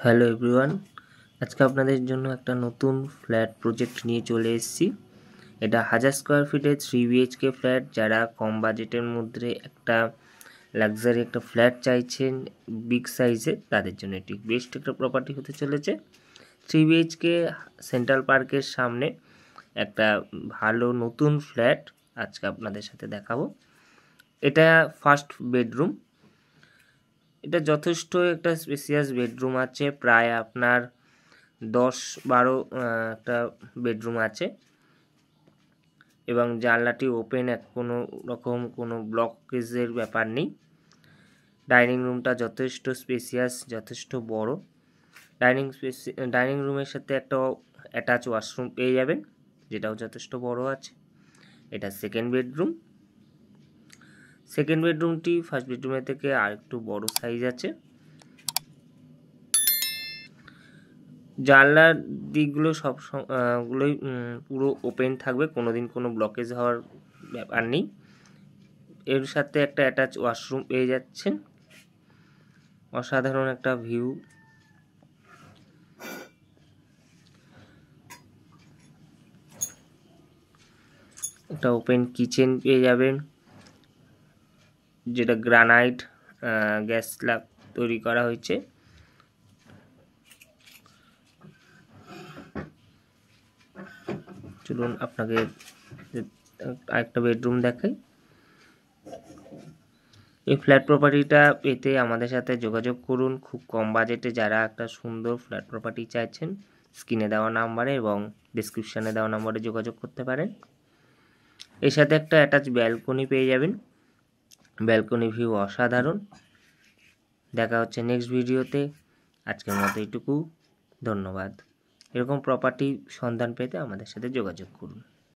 Hello everyone, আজকে আপনাদের জন্য একটা নতুন ফ্ল্যাট প্রজেক্ট নিয়ে চলে এসেছি। এটা 1000 স্কোয়ার ফিটের 3 বিএইচকে ফ্ল্যাট। যারা কম বাজেটের মধ্যে একটা লাক্সারি একটা ফ্ল্যাট চাইছেন বিগ সাইজে, তাদের জন্য এটি বেস্ট একটা প্রপার্টি হতে চলেছে। 3 বিএইচকে সেন্ট্রাল পার্কের সামনে একটা ভালো নতুন ফ্ল্যাট আজকে আপনাদের সাথে দেখাবো। এটা ফার্স্ট বেডরুম। এটা যথেষ্ট একটা স্পেসিয়াস বেডরুম আছে, প্রায় আপনার 10-12 একটা বেডরুম আছে এবং জানলাটি ওপেন, কোনো রকম কোনো ব্লকেজের ব্যাপার নেই। ডাইনিং রুমটা যথেষ্ট স্পেসিয়াস, যথেষ্ট বড়। ডাইনিং রুমের সাথে একটা অ্যাটাচ ওয়াশরুম পেয়ে যাবেন, যেটাও যথেষ্ট বড় আছে। এটা সেকেন্ড বেডরুমটি ফার্স্ট বেডরুমের থেকে আর একটু বড় সাইজ আছে। জানলার দিকগুলো সবগুলোই পুরো ওপেন থাকবে, কোনোদিন কোনো ব্লকেজ হওয়ার ব্যাপার নেই। এর সাথে একটা অ্যাটাচ ওয়াশরুম পেয়ে যাচ্ছেন। অসাধারণ একটা ভিউ। একটা ওপেন কিচেন পেয়ে যাবেন, যেটা গ্রানাইট গ্যাস স্ল্যাব তৈরি করা হয়েছে। চলুন আপনাকে আরেকটা বেডরুম দেখাই। এই ফ্ল্যাট প্রপার্টিটা পেতে আমাদের সাথে যোগাযোগ করুন। খুব কম বাজেটে যারা একটা সুন্দর ফ্ল্যাট প্রপার্টি চাইছেন, স্ক্রিনে দেওয়া নাম্বারে এবং ডিসক্রিপশানে দেওয়া নাম্বারে যোগাযোগ করতে পারেন। এর সাথে একটা অ্যাটাচ ব্যালকনি পেয়ে যাবেন। ব্যালকনি ভিউ অসাধারণ। দেখা হচ্ছে নেক্সট ভিডিওতে। আজকের মতো এইটুকু, ধন্যবাদ। এরকম প্রপার্টি সন্ধান পেতে আমাদের সাথে যোগাযোগ করুন।